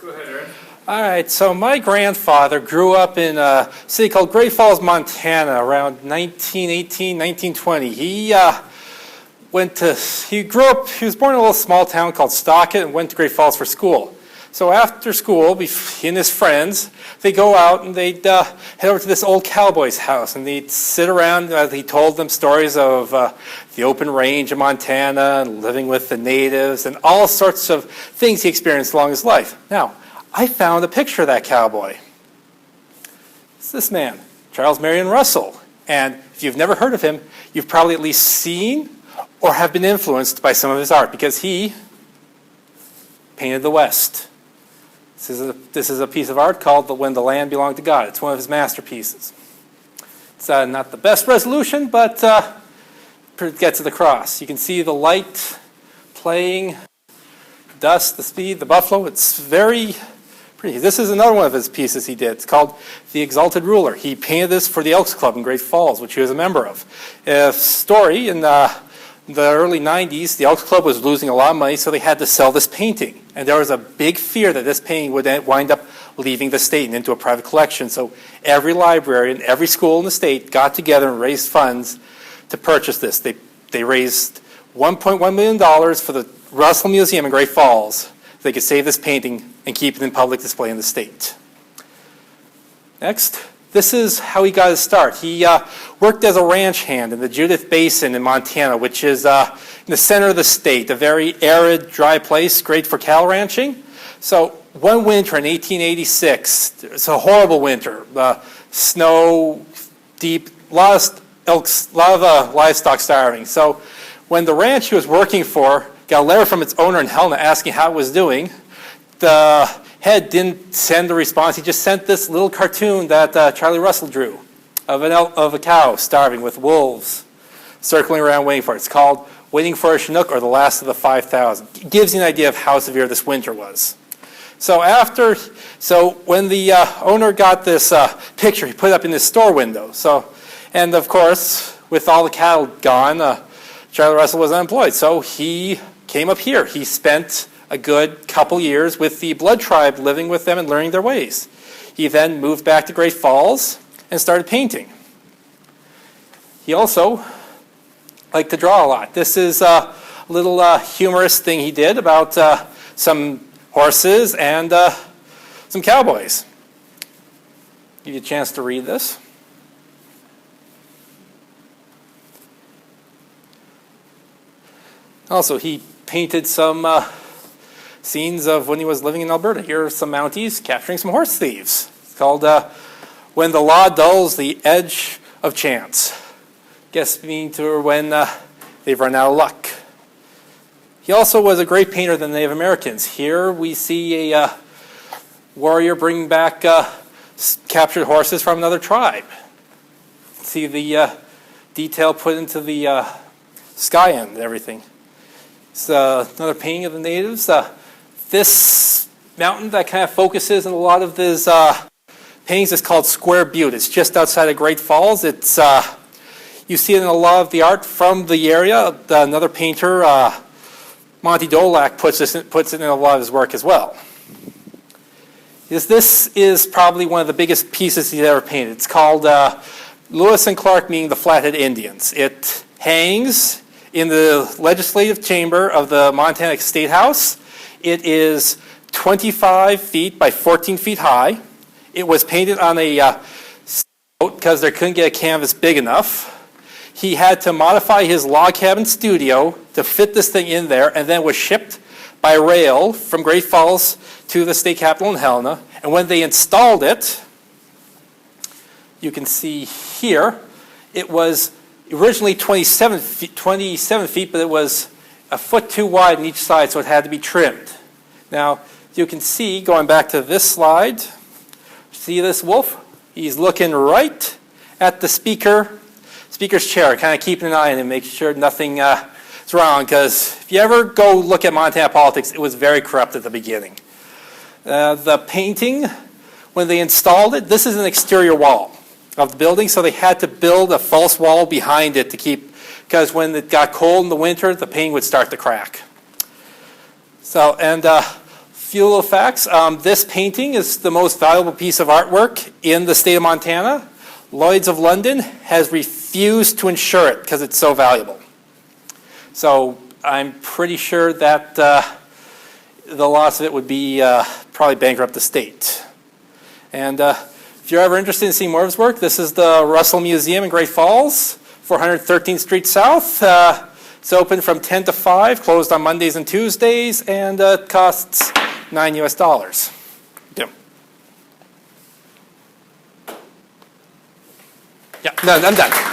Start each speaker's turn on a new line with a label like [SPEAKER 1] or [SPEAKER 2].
[SPEAKER 1] Go ahead, Aaron.
[SPEAKER 2] All right, so my grandfather grew up in a city called Great Falls, Montana around 1918, 1920. He was born in a little small town called Stockton and went to Great Falls for school. So after school, he and his friends, they go out and they'd head over to this old cowboy's house and they'd sit around. He told them stories of the open range of Montana and living with the natives and all sorts of things he experienced along his life. Now, I found a picture of that cowboy. It's this man, Charles Marion Russell. And if you've never heard of him, you've probably at least seen or have been influenced by some of his art because he painted the West. This is a piece of art called When the Land Belonged to God. It's one of his masterpieces. It's not the best resolution, but it gets to the cross. You can see the light playing, dust, the speed, the buffalo. It's very pretty. This is another one of his pieces he did. It's called The Exalted Ruler. He painted this for the Elks Club in Great Falls, which he was a member of. Story in the early 90s, the Elks Club was losing a lot of money, so they had to sell this painting. And there was a big fear that this painting would wind up leaving the state and into a private collection. So every library and every school in the state got together and raised funds to purchase this. They raised $1.1 million for the Russell Museum in Great Falls. They could save this painting and keep it in public display in the state. Next. This is how he got his start. He worked as a ranch hand in the Judith Basin in Montana, which is in the center of the state, a very arid, dry place, great for cattle ranching. So one winter in 1886, it's a horrible winter, snow deep, a lot of livestock starving. So when the ranch he was working for got a letter from its owner in Helena asking how it was doing, the head didn't send a response. He just sent this little cartoon that Charlie Russell drew of a cow starving with wolves circling around waiting for it. It's called Waiting for a Chinook or The Last of the 5,000. It gives you an idea of how severe this winter was. So when the owner got this picture, he put it up in his store window. And of course, with all the cattle gone, Charlie Russell was unemployed. So he came up here. He spent a good couple years with the Blood Tribe, living with them and learning their ways. He then moved back to Great Falls and started painting. He also liked to draw a lot. This is a little humorous thing he did about some horses and some cowboys. Give you a chance to read this. Also, he painted some scenes of when he was living in Alberta. Here are some Mounties capturing some horse thieves. It's called When the Law Dulls the Edge of Chance. Guess meaning to when they've run out of luck. He also was a great painter of the Native Americans. Here we see a warrior bringing back captured horses from another tribe. See the detail put into the sky and everything. It's another painting of the natives. This mountain that kind of focuses in a lot of these paintings is called Square Butte. It's just outside of Great Falls. It's you see it in a lot of the art from the area. Another painter, Monty Dolac, puts it in a lot of his work as well. This is probably one of the biggest pieces he's ever painted. It's called Lewis and Clark Meeting the Flathead Indians. It hangs in the legislative chamber of the Montana State House. It is 25 feet by 14 feet high. It was painted on a boat because they couldn't get a canvas big enough. He had to modify his log cabin studio to fit this thing in there, and then was shipped by rail from Great Falls to the state capitol in Helena. And when they installed it, you can see here, it was originally 27 feet, but it was a foot too wide on each side, so it had to be trimmed. Now, you can see, going back to this slide, see this wolf? He's looking right at the speaker's chair, kind of keeping an eye on him, making sure nothing is wrong, because if you ever go look at Montana politics, it was very corrupt at the beginning. The painting, when they installed it, this is an exterior wall of the building, so they had to build a false wall behind it to keep, because when it got cold in the winter, the paint would start to crack. So, and few little facts. This painting is the most valuable piece of artwork in the state of Montana. Lloyd's of London has refused to insure it because it's so valuable. So I'm pretty sure that the loss of it would be probably bankrupt the state. And if you're ever interested in seeing more of his work, this is the Russell Museum in Great Falls, 413th Street South. It's open from 10 to 5, closed on Mondays and Tuesdays, and costs $9 US. Yeah, no, I'm done.